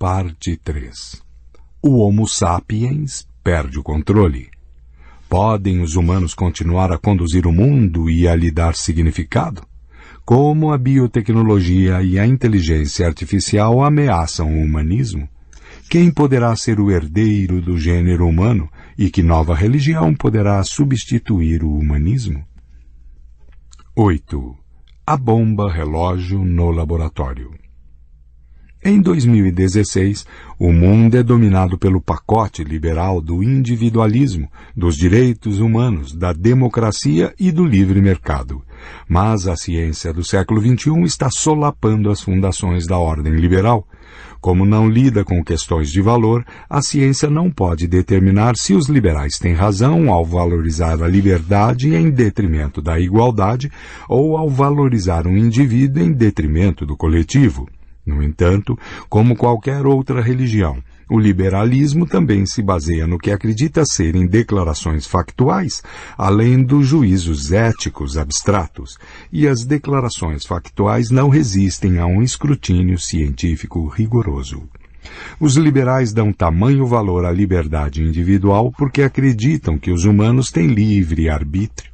Parte 3. O Homo sapiens perde o controle. Podem os humanos continuar a conduzir o mundo e a lhe dar significado? Como a biotecnologia e a inteligência artificial ameaçam o humanismo? Quem poderá ser o herdeiro do gênero humano e que nova religião poderá substituir o humanismo? 8. A bomba relógio no laboratório. Em 2016, o mundo é dominado pelo pacote liberal do individualismo, dos direitos humanos, da democracia e do livre mercado. Mas a ciência do século XXI está solapando as fundações da ordem liberal. Como não lida com questões de valor, a ciência não pode determinar se os liberais têm razão ao valorizar a liberdade em detrimento da igualdade ou ao valorizar um indivíduo em detrimento do coletivo. No entanto, como qualquer outra religião, o liberalismo também se baseia no que acredita serem declarações factuais, além dos juízos éticos abstratos, e as declarações factuais não resistem a um escrutínio científico rigoroso. Os liberais dão tamanho valor à liberdade individual porque acreditam que os humanos têm livre arbítrio.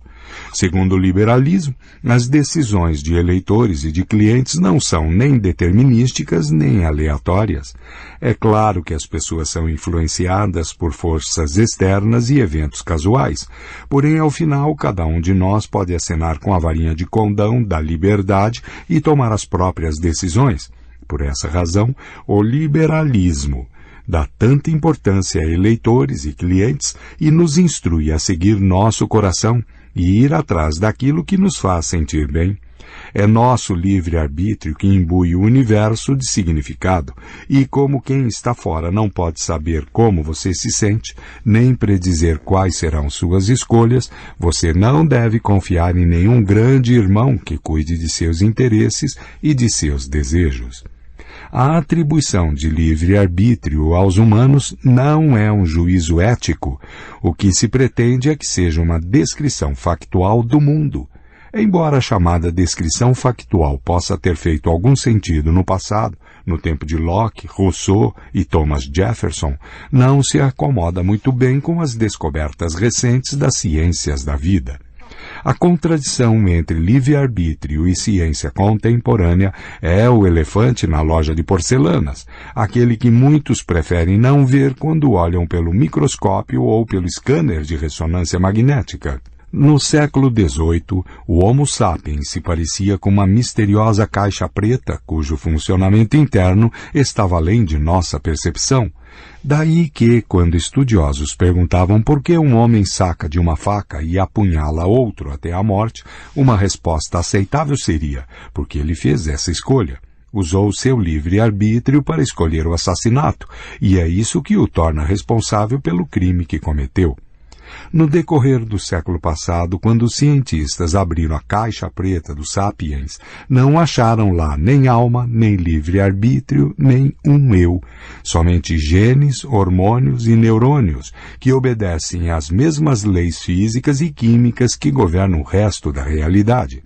Segundo o liberalismo, as decisões de eleitores e de clientes não são nem determinísticas nem aleatórias. É claro que as pessoas são influenciadas por forças externas e eventos casuais, porém, ao final, cada um de nós pode acenar com a varinha de condão da liberdade e tomar as próprias decisões. Por essa razão, o liberalismo dá tanta importância a eleitores e clientes e nos instrui a seguir nosso coração e ir atrás daquilo que nos faz sentir bem. É nosso livre-arbítrio que imbui o universo de significado, e como quem está fora não pode saber como você se sente, nem predizer quais serão suas escolhas, você não deve confiar em nenhum grande irmão que cuide de seus interesses e de seus desejos. A atribuição de livre-arbítrio aos humanos não é um juízo ético. O que se pretende é que seja uma descrição factual do mundo. Embora a chamada descrição factual possa ter feito algum sentido no passado, no tempo de Locke, Rousseau e Thomas Jefferson, não se acomoda muito bem com as descobertas recentes das ciências da vida. A contradição entre livre-arbítrio e ciência contemporânea é o elefante na loja de porcelanas, aquele que muitos preferem não ver quando olham pelo microscópio ou pelo scanner de ressonância magnética. No século XVIII, o Homo sapiens se parecia com uma misteriosa caixa preta, cujo funcionamento interno estava além de nossa percepção. Daí que, quando estudiosos perguntavam por que um homem saca de uma faca e apunhala outro até a morte, uma resposta aceitável seria, porque ele fez essa escolha. Usou seu livre-arbítrio para escolher o assassinato, e é isso que o torna responsável pelo crime que cometeu. No decorrer do século passado, quando os cientistas abriram a caixa preta dos sapiens, não acharam lá nem alma, nem livre-arbítrio, nem um eu. Somente genes, hormônios e neurônios, que obedecem às mesmas leis físicas e químicas que governam o resto da realidade.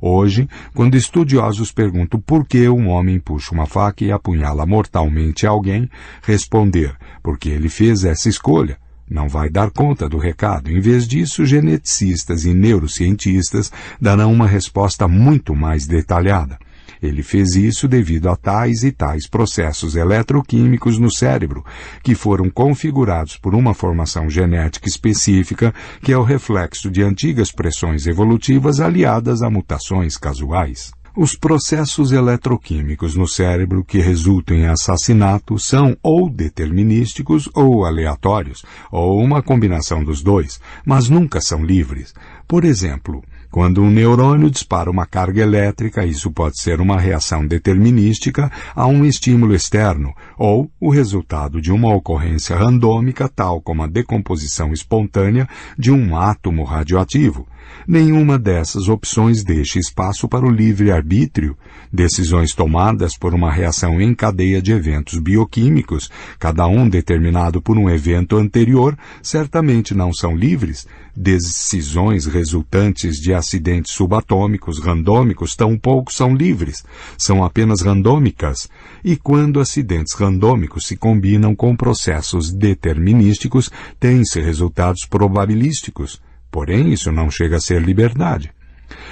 Hoje, quando estudiosos perguntam por que um homem puxa uma faca e apunhala mortalmente alguém, responder, porque ele fez essa escolha. Não vai dar conta do recado. Em vez disso, geneticistas e neurocientistas darão uma resposta muito mais detalhada. Ele fez isso devido a tais e tais processos eletroquímicos no cérebro, que foram configurados por uma formação genética específica, que é o reflexo de antigas pressões evolutivas aliadas a mutações casuais. Os processos eletroquímicos no cérebro que resultam em assassinato são ou determinísticos ou aleatórios, ou uma combinação dos dois, mas nunca são livres. Por exemplo, quando um neurônio dispara uma carga elétrica, isso pode ser uma reação determinística a um estímulo externo, ou o resultado de uma ocorrência randômica, tal como a decomposição espontânea de um átomo radioativo. Nenhuma dessas opções deixa espaço para o livre-arbítrio. Decisões tomadas por uma reação em cadeia de eventos bioquímicos, cada um determinado por um evento anterior, certamente não são livres. Decisões resultantes de acidentes subatômicos, randômicos, tampouco são livres. São apenas randômicas. E quando acidentes randômicos se combinam com processos determinísticos, têm-se resultados probabilísticos. Porém, isso não chega a ser liberdade.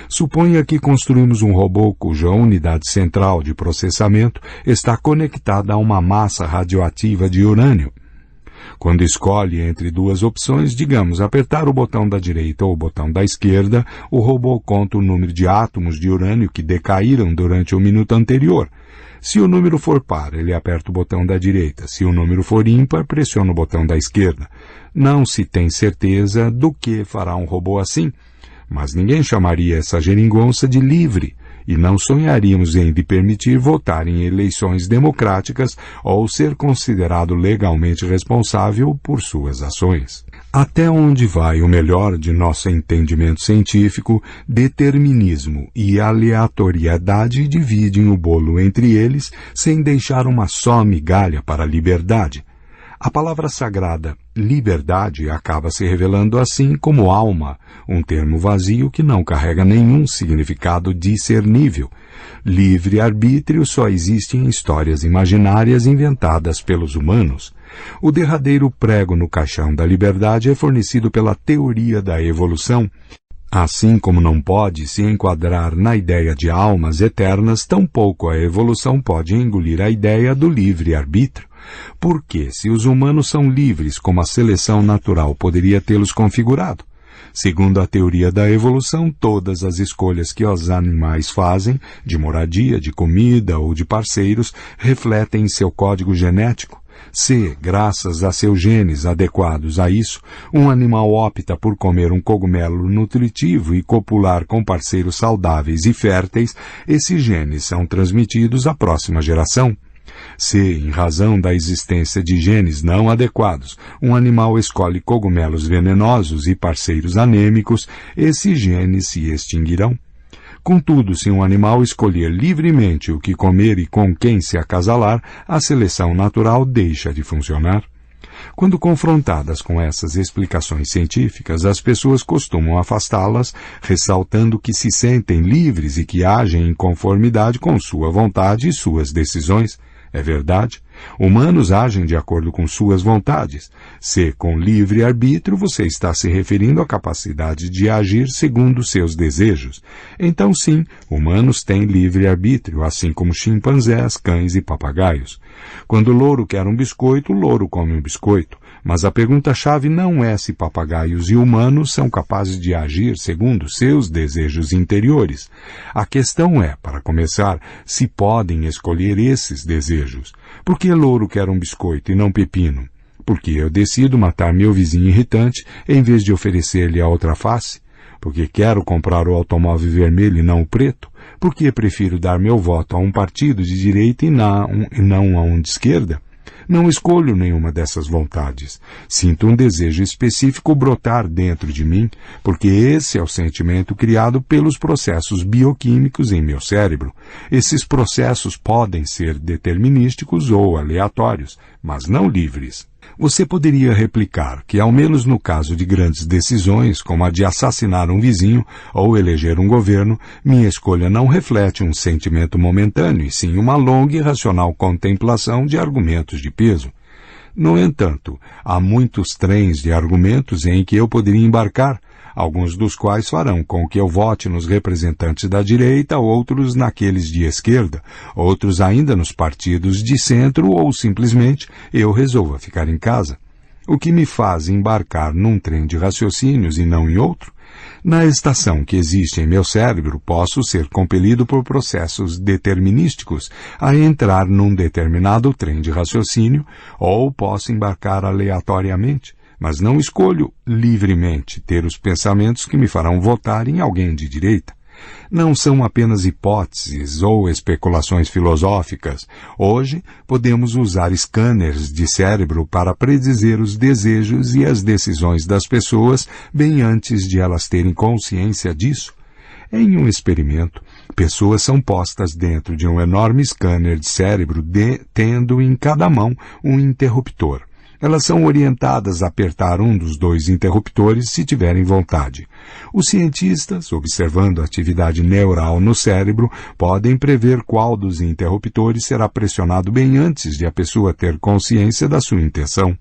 Suponha que construímos um robô cuja unidade central de processamento está conectada a uma massa radioativa de urânio. Quando escolhe entre duas opções, digamos, apertar o botão da direita ou o botão da esquerda, o robô conta o número de átomos de urânio que decaíram durante o minuto anterior. Se o número for par, ele aperta o botão da direita. Se o número for ímpar, pressiona o botão da esquerda. Não se tem certeza do que fará um robô assim, mas ninguém chamaria essa geringonça de livre, e não sonharíamos em lhe permitir votar em eleições democráticas ou ser considerado legalmente responsável por suas ações. Até onde vai o melhor de nosso entendimento científico, determinismo e aleatoriedade dividem o bolo entre eles sem deixar uma só migalha para a liberdade. A palavra sagrada liberdade acaba se revelando assim como alma, um termo vazio que não carrega nenhum significado discernível. Livre-arbítrio só existe em histórias imaginárias inventadas pelos humanos. O derradeiro prego no caixão da liberdade é fornecido pela teoria da evolução. Assim como não pode se enquadrar na ideia de almas eternas, tampouco a evolução pode engolir a ideia do livre-arbítrio. Porque, se os humanos são livres como a seleção natural poderia tê-los configurado? Segundo a teoria da evolução, todas as escolhas que os animais fazem, de moradia, de comida ou de parceiros, refletem em seu código genético. Se, graças a seus genes adequados a isso, um animal opta por comer um cogumelo nutritivo e copular com parceiros saudáveis e férteis, esses genes são transmitidos à próxima geração. Se, em razão da existência de genes não adequados, um animal escolhe cogumelos venenosos e parceiros anêmicos, esses genes se extinguirão. Contudo, se um animal escolher livremente o que comer e com quem se acasalar, a seleção natural deixa de funcionar. Quando confrontadas com essas explicações científicas, as pessoas costumam afastá-las, ressaltando que se sentem livres e que agem em conformidade com sua vontade e suas decisões. É verdade. Humanos agem de acordo com suas vontades. Se, com livre-arbítrio, você está se referindo à capacidade de agir segundo seus desejos. Então, sim, humanos têm livre-arbítrio, assim como chimpanzés, cães e papagaios. Quando o louro quer um biscoito, o louro come um biscoito. Mas a pergunta-chave não é se papagaios e humanos são capazes de agir segundo seus desejos interiores. A questão é, para começar, se podem escolher esses desejos. Por que louro quer um biscoito e não pepino? Porque eu decido matar meu vizinho irritante em vez de oferecer-lhe a outra face? Porque quero comprar o automóvel vermelho e não o preto? Porque prefiro dar meu voto a um partido de direita e não a um de esquerda? Não escolho nenhuma dessas vontades. Sinto um desejo específico brotar dentro de mim, porque esse é o sentimento criado pelos processos bioquímicos em meu cérebro. Esses processos podem ser determinísticos ou aleatórios, mas não livres. Você poderia replicar que, ao menos no caso de grandes decisões, como a de assassinar um vizinho ou eleger um governo, minha escolha não reflete um sentimento momentâneo, e sim uma longa e racional contemplação de argumentos de peso. No entanto, há muitos trens de argumentos em que eu poderia embarcar, alguns dos quais farão com que eu vote nos representantes da direita, outros naqueles de esquerda, outros ainda nos partidos de centro ou simplesmente eu resolva ficar em casa. O que me faz embarcar num trem de raciocínios e não em outro? Na estação que existe em meu cérebro, posso ser compelido por processos determinísticos a entrar num determinado trem de raciocínio ou posso embarcar aleatoriamente. Mas não escolho livremente ter os pensamentos que me farão votar em alguém de direita. Não são apenas hipóteses ou especulações filosóficas. Hoje, podemos usar scanners de cérebro para predizer os desejos e as decisões das pessoas bem antes de elas terem consciência disso. Em um experimento, pessoas são postas dentro de um enorme scanner de cérebro tendo em cada mão um interruptor. Elas são orientadas a apertar um dos dois interruptores se tiverem vontade. Os cientistas, observando a atividade neural no cérebro, podem prever qual dos interruptores será pressionado bem antes de a pessoa ter consciência da sua intenção.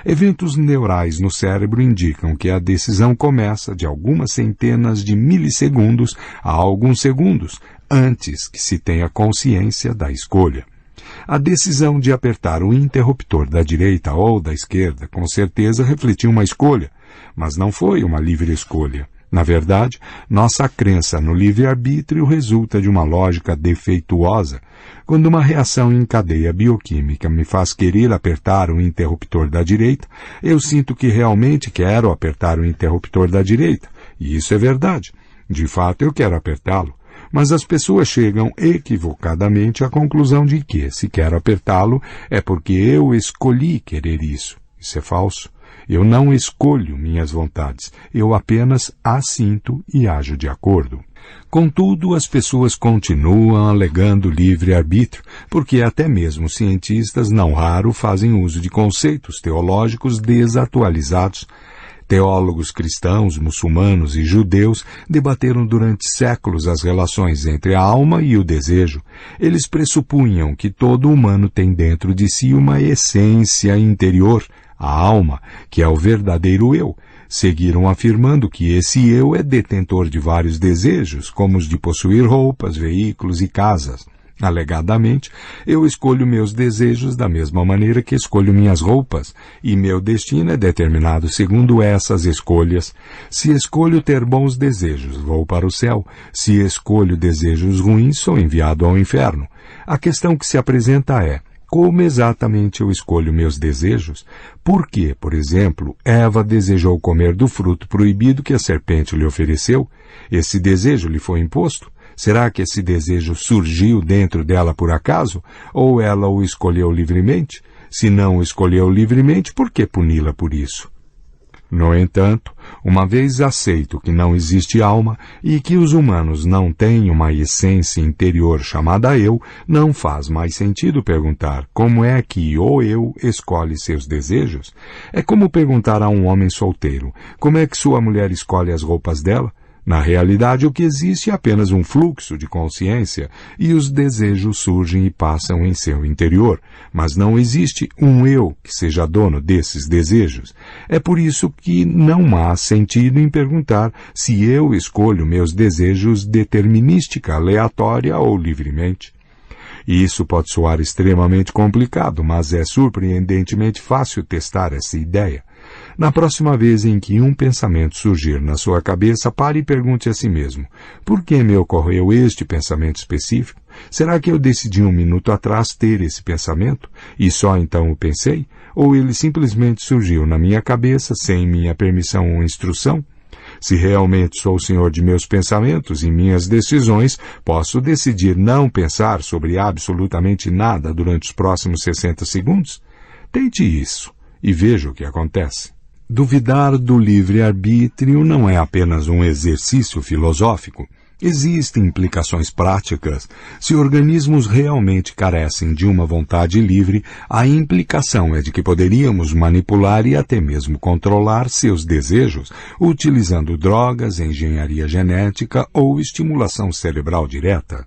Eventos neurais no cérebro indicam que a decisão começa de algumas centenas de milissegundos a alguns segundos antes que se tenha consciência da escolha. A decisão de apertar o interruptor da direita ou da esquerda com certeza refletiu uma escolha, mas não foi uma livre escolha. Na verdade, nossa crença no livre-arbítrio resulta de uma lógica defeituosa. Quando uma reação em cadeia bioquímica me faz querer apertar o interruptor da direita, eu sinto que realmente quero apertar o interruptor da direita. E isso é verdade. De fato, eu quero apertá-lo. Mas as pessoas chegam equivocadamente à conclusão de que, se quero apertá-lo, é porque eu escolhi querer isso. Isso é falso. Eu não escolho minhas vontades. Eu apenas assinto e ajo de acordo. Contudo, as pessoas continuam alegando livre-arbítrio, porque até mesmo cientistas não raro fazem uso de conceitos teológicos desatualizados. Teólogos cristãos, muçulmanos e judeus debateram durante séculos as relações entre a alma e o desejo. Eles pressupunham que todo humano tem dentro de si uma essência interior, a alma, que é o verdadeiro eu. Seguiram afirmando que esse eu é detentor de vários desejos, como os de possuir roupas, veículos e casas. Alegadamente, eu escolho meus desejos da mesma maneira que escolho minhas roupas, e meu destino é determinado segundo essas escolhas. Se escolho ter bons desejos, vou para o céu. Se escolho desejos ruins, sou enviado ao inferno. A questão que se apresenta é: como exatamente eu escolho meus desejos? Por que, por exemplo, Eva desejou comer do fruto proibido que a serpente lhe ofereceu? Esse desejo lhe foi imposto? Será que esse desejo surgiu dentro dela por acaso? Ou ela o escolheu livremente? Se não o escolheu livremente, por que puni-la por isso? No entanto, uma vez aceito que não existe alma e que os humanos não têm uma essência interior chamada eu, não faz mais sentido perguntar como é que o eu escolhe seus desejos. É como perguntar a um homem solteiro como é que sua mulher escolhe as roupas dela. Na realidade, o que existe é apenas um fluxo de consciência e os desejos surgem e passam em seu interior, mas não existe um eu que seja dono desses desejos. É por isso que não há sentido em perguntar se eu escolho meus desejos determinística, aleatória ou livremente. Isso pode soar extremamente complicado, mas é surpreendentemente fácil testar essa ideia. Na próxima vez em que um pensamento surgir na sua cabeça, pare e pergunte a si mesmo: por que me ocorreu este pensamento específico? Será que eu decidi um minuto atrás ter esse pensamento e só então o pensei? Ou ele simplesmente surgiu na minha cabeça sem minha permissão ou instrução? Se realmente sou o senhor de meus pensamentos e minhas decisões, posso decidir não pensar sobre absolutamente nada durante os próximos 60 segundos? Tente isso e veja o que acontece. Duvidar do livre-arbítrio não é apenas um exercício filosófico. Existem implicações práticas. Se organismos realmente carecem de uma vontade livre, a implicação é de que poderíamos manipular e até mesmo controlar seus desejos, utilizando drogas, engenharia genética ou estimulação cerebral direta.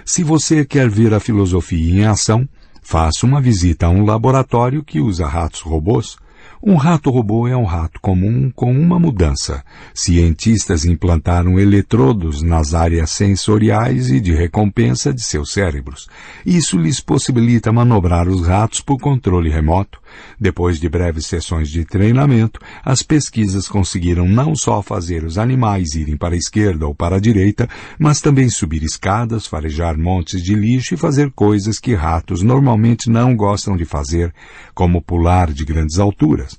Se você quer ver a filosofia em ação, faça uma visita a um laboratório que usa ratos-robôs. Um rato-robô é um rato comum com uma mudança. Cientistas implantaram eletrodos nas áreas sensoriais e de recompensa de seus cérebros. Isso lhes possibilita manobrar os ratos por controle remoto. Depois de breves sessões de treinamento, as pesquisas conseguiram não só fazer os animais irem para a esquerda ou para a direita, mas também subir escadas, farejar montes de lixo e fazer coisas que ratos normalmente não gostam de fazer, como pular de grandes alturas.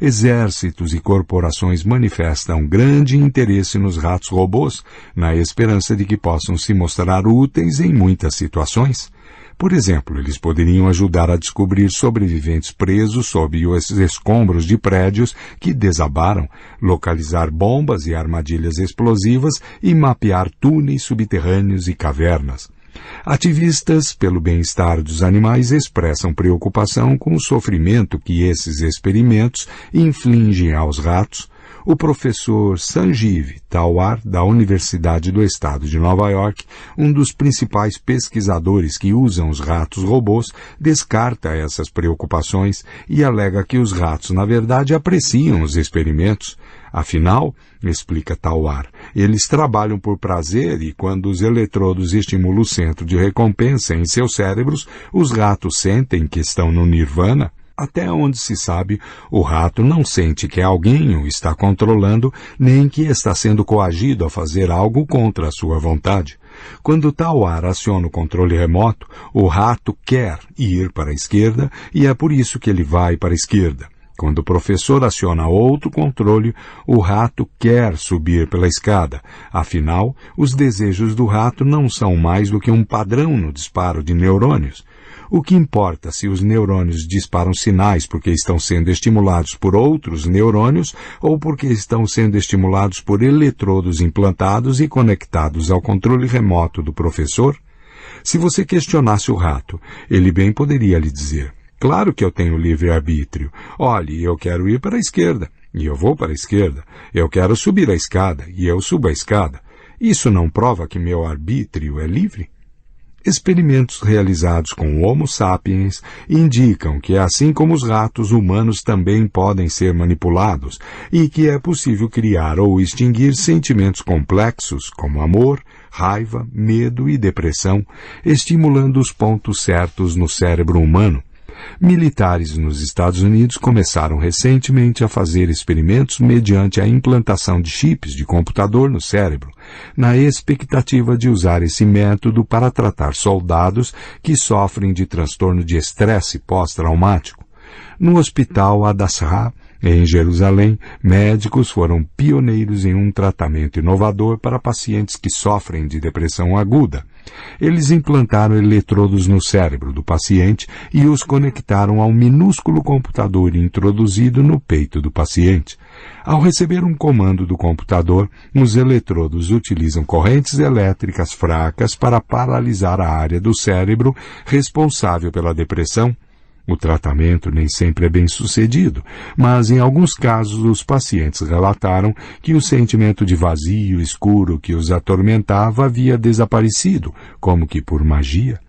exércitos e corporações manifestam grande interesse nos ratos-robôs, na esperança de que possam se mostrar úteis em muitas situações. Por exemplo, eles poderiam ajudar a descobrir sobreviventes presos sob os escombros de prédios que desabaram, localizar bombas e armadilhas explosivas e mapear túneis subterrâneos e cavernas. Ativistas pelo bem-estar dos animais expressam preocupação com o sofrimento que esses experimentos infligem aos ratos. O professor Sanjeev Talwar, da Universidade do Estado de Nova York, um dos principais pesquisadores que usam os ratos-robôs, descarta essas preocupações e alega que os ratos, na verdade, apreciam os experimentos. Afinal, explica Talwar, eles trabalham por prazer e quando os eletrodos estimulam o centro de recompensa em seus cérebros, os ratos sentem que estão no nirvana. Até onde se sabe, o rato não sente que alguém o está controlando, nem que está sendo coagido a fazer algo contra a sua vontade. Quando Talwar aciona o controle remoto, o rato quer ir para a esquerda e é por isso que ele vai para a esquerda. Quando o professor aciona outro controle, o rato quer subir pela escada. Afinal, os desejos do rato não são mais do que um padrão no disparo de neurônios. O que importa se os neurônios disparam sinais porque estão sendo estimulados por outros neurônios ou porque estão sendo estimulados por eletrodos implantados e conectados ao controle remoto do professor? Se você questionasse o rato, ele bem poderia lhe dizer: claro que eu tenho livre-arbítrio. Olhe, eu quero ir para a esquerda, e eu vou para a esquerda. Eu quero subir a escada, e eu subo a escada. Isso não prova que meu arbítrio é livre? Experimentos realizados com Homo sapiens indicam que, assim como os ratos, humanos também podem ser manipulados e que é possível criar ou extinguir sentimentos complexos como amor, raiva, medo e depressão, estimulando os pontos certos no cérebro humano. Militares nos Estados Unidos começaram recentemente a fazer experimentos mediante a implantação de chips de computador no cérebro, na expectativa de usar esse método para tratar soldados que sofrem de transtorno de estresse pós-traumático. No Hospital Hadassah, em Jerusalém, médicos foram pioneiros em um tratamento inovador para pacientes que sofrem de depressão aguda. Eles implantaram eletrodos no cérebro do paciente e os conectaram ao minúsculo computador introduzido no peito do paciente. Ao receber um comando do computador, os eletrodos utilizam correntes elétricas fracas para paralisar a área do cérebro responsável pela depressão. O tratamento nem sempre é bem sucedido, mas em alguns casos os pacientes relataram que o sentimento de vazio escuro que os atormentava havia desaparecido, como que por magia.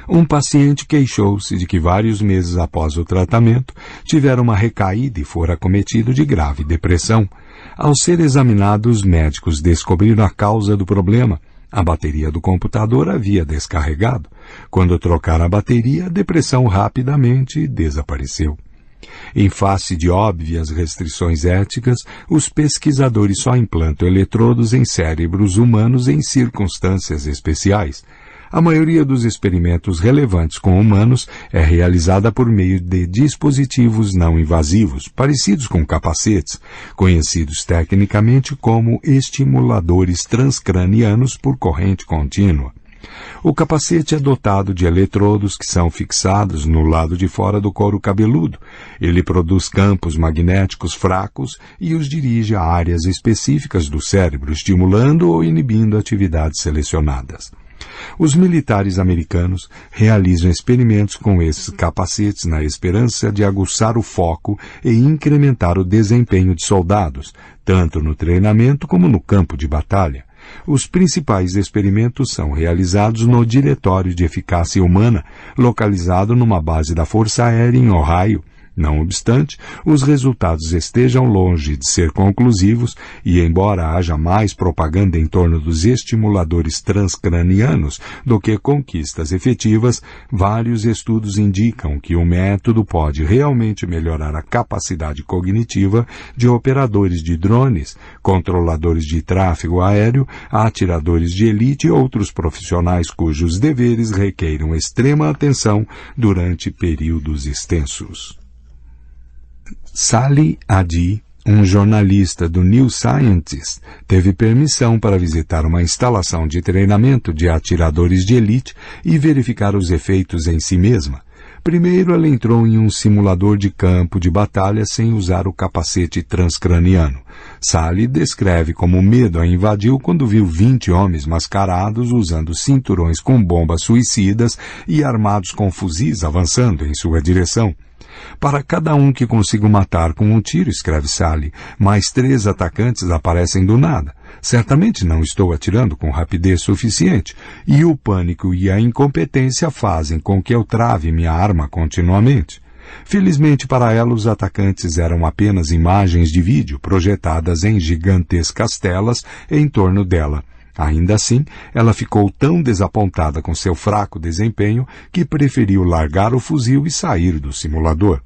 Um paciente queixou-se de que vários meses após o tratamento tivera uma recaída e fora acometido de grave depressão. Ao ser examinado, os médicos descobriram a causa do problema. A bateria do computador havia descarregado. Quando trocaram a bateria, a depressão rapidamente desapareceu. Em face de óbvias restrições éticas, os pesquisadores só implantam eletrodos em cérebros humanos em circunstâncias especiais. A maioria dos experimentos relevantes com humanos é realizada por meio de dispositivos não invasivos, parecidos com capacetes, conhecidos tecnicamente como estimuladores transcranianos por corrente contínua. O capacete é dotado de eletrodos que são fixados no lado de fora do couro cabeludo. Ele produz campos magnéticos fracos e os dirige a áreas específicas do cérebro, estimulando ou inibindo atividades selecionadas. Os militares americanos realizam experimentos com esses capacetes na esperança de aguçar o foco e incrementar o desempenho de soldados, tanto no treinamento como no campo de batalha. Os principais experimentos são realizados no Diretório de Eficácia Humana, localizado numa base da Força Aérea em Ohio. Não obstante, os resultados estejam longe de ser conclusivos e, embora haja mais propaganda em torno dos estimuladores transcranianos do que conquistas efetivas, vários estudos indicam que o método pode realmente melhorar a capacidade cognitiva de operadores de drones, controladores de tráfego aéreo, atiradores de elite e outros profissionais cujos deveres requeiram extrema atenção durante períodos extensos. Sally Adie, um jornalista do New Scientist, teve permissão para visitar uma instalação de treinamento de atiradores de elite e verificar os efeitos em si mesma. Primeiro, ela entrou em um simulador de campo de batalha sem usar o capacete transcraniano. Sally descreve como o medo a invadiu quando viu 20 homens mascarados usando cinturões com bombas suicidas e armados com fuzis avançando em sua direção. Para cada um que consigo matar com um tiro, escreve Sally, mais 3 atacantes aparecem do nada. Certamente não estou atirando com rapidez suficiente, e o pânico e a incompetência fazem com que eu trave minha arma continuamente. Felizmente para ela, os atacantes eram apenas imagens de vídeo projetadas em gigantescas telas em torno dela. Ainda assim, ela ficou tão desapontada com seu fraco desempenho que preferiu largar o fuzil e sair do simulador.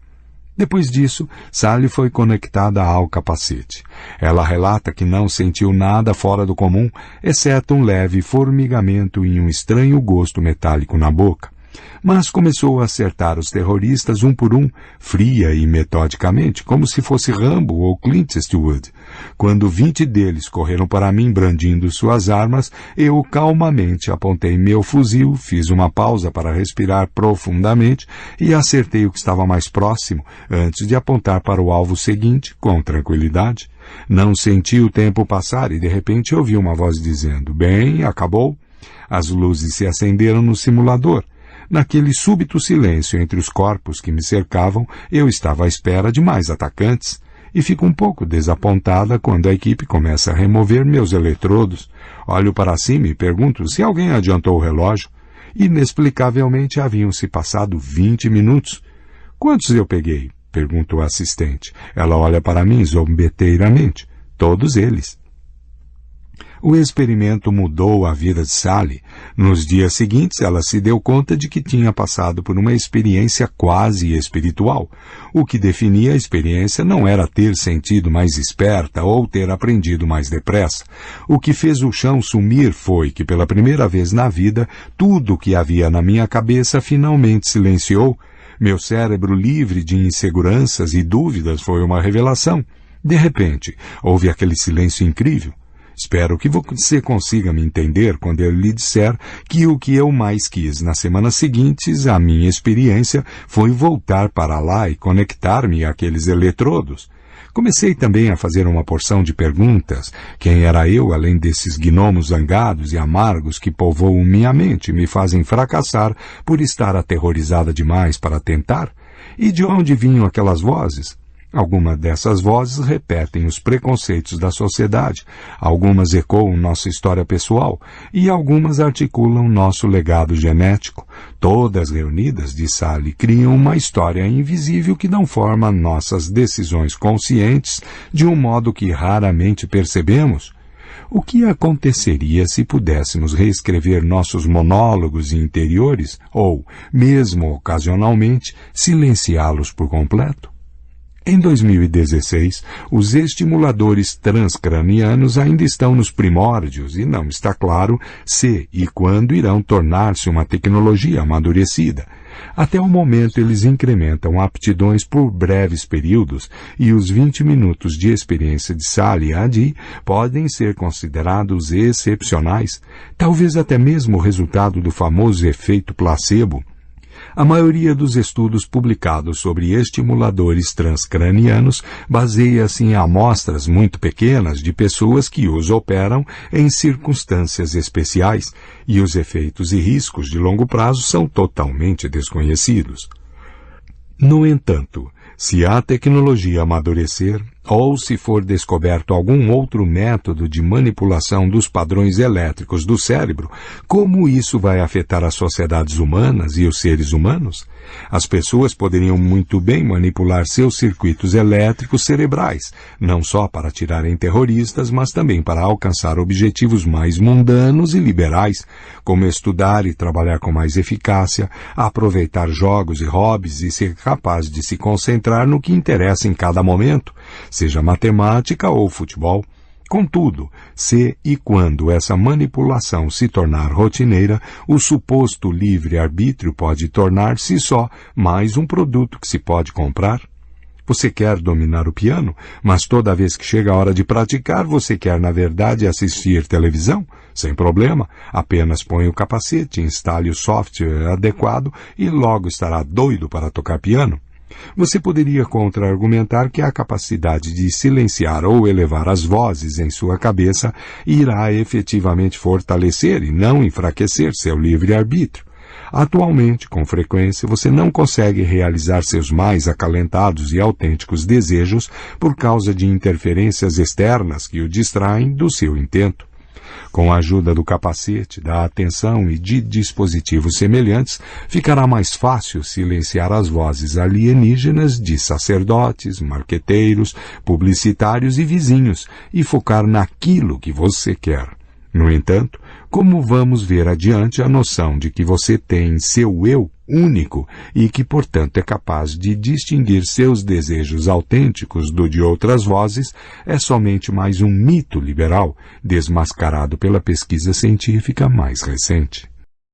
Depois disso, Sally foi conectada ao capacete. Ela relata que não sentiu nada fora do comum, exceto um leve formigamento e um estranho gosto metálico na boca. Mas começou a acertar os terroristas um por um, fria e metodicamente, como se fosse Rambo ou Clint Eastwood. Quando 20 deles correram para mim brandindo suas armas, eu calmamente apontei meu fuzil, fiz uma pausa para respirar profundamente e acertei o que estava mais próximo, antes de apontar para o alvo seguinte, com tranquilidade. Não senti o tempo passar e de repente ouvi uma voz dizendo, "Bem, acabou." As luzes se acenderam no simulador. Naquele súbito silêncio entre os corpos que me cercavam, eu estava à espera de mais atacantes, e fico um pouco desapontada quando a equipe começa a remover meus eletrodos. Olho para cima e pergunto se alguém adiantou o relógio. Inexplicavelmente haviam se passado 20 minutos. "Quantos eu peguei?" pergunto o assistente. Ela olha para mim zombeteiramente. "Todos eles." O experimento mudou a vida de Sally. Nos dias seguintes, ela se deu conta de que tinha passado por uma experiência quase espiritual. O que definia a experiência não era ter sentido mais esperta ou ter aprendido mais depressa. O que fez o chão sumir foi que, pela primeira vez na vida, tudo o que havia na minha cabeça finalmente silenciou. Meu cérebro livre de inseguranças e dúvidas foi uma revelação. De repente, houve aquele silêncio incrível. Espero que você consiga me entender quando eu lhe disser que o que eu mais quis nas semanas seguintes à minha experiência foi voltar para lá e conectar-me àqueles eletrodos. Comecei também a fazer uma porção de perguntas. Quem era eu, além desses gnomos zangados e amargos que povoam minha mente e me fazem fracassar por estar aterrorizada demais para tentar? E de onde vinham aquelas vozes? Algumas dessas vozes repetem os preconceitos da sociedade, algumas ecoam nossa história pessoal e algumas articulam nosso legado genético. Todas reunidas, diz Sally, criam uma história invisível que dão forma a nossas decisões conscientes de um modo que raramente percebemos. O que aconteceria se pudéssemos reescrever nossos monólogos interiores ou, mesmo ocasionalmente, silenciá-los por completo? Em 2016, os estimuladores transcranianos ainda estão nos primórdios e não está claro se e quando irão tornar-se uma tecnologia amadurecida. Até o momento eles incrementam aptidões por breves períodos e os 20 minutos de experiência de Sally Adie podem ser considerados excepcionais, talvez até mesmo o resultado do famoso efeito placebo. A maioria dos estudos publicados sobre estimuladores transcranianos baseia-se em amostras muito pequenas de pessoas que os operam em circunstâncias especiais, e os efeitos e riscos de longo prazo são totalmente desconhecidos. No entanto, se a tecnologia amadurecer, ou se for descoberto algum outro método de manipulação dos padrões elétricos do cérebro, como isso vai afetar as sociedades humanas e os seres humanos? As pessoas poderiam muito bem manipular seus circuitos elétricos cerebrais, não só para atirarem terroristas, mas também para alcançar objetivos mais mundanos e liberais, como estudar e trabalhar com mais eficácia, aproveitar jogos e hobbies e ser capaz de se concentrar no que interessa em cada momento, seja matemática ou futebol. Contudo, se e quando essa manipulação se tornar rotineira, o suposto livre-arbítrio pode tornar-se só mais um produto que se pode comprar. Você quer dominar o piano, mas toda vez que chega a hora de praticar, você quer, na verdade, assistir televisão? Sem problema, apenas põe o capacete, instale o software adequado e logo estará doido para tocar piano. Você poderia contra-argumentar que a capacidade de silenciar ou elevar as vozes em sua cabeça irá efetivamente fortalecer e não enfraquecer seu livre-arbítrio. Atualmente, com frequência, você não consegue realizar seus mais acalentados e autênticos desejos por causa de interferências externas que o distraem do seu intento. Com a ajuda do capacete, da atenção e de dispositivos semelhantes, ficará mais fácil silenciar as vozes alienígenas de sacerdotes, marqueteiros, publicitários e vizinhos e focar naquilo que você quer. No entanto, como vamos ver adiante, a noção de que você tem seu eu único e que, portanto, é capaz de distinguir seus desejos autênticos do de outras vozes é somente mais um mito liberal, desmascarado pela pesquisa científica mais recente.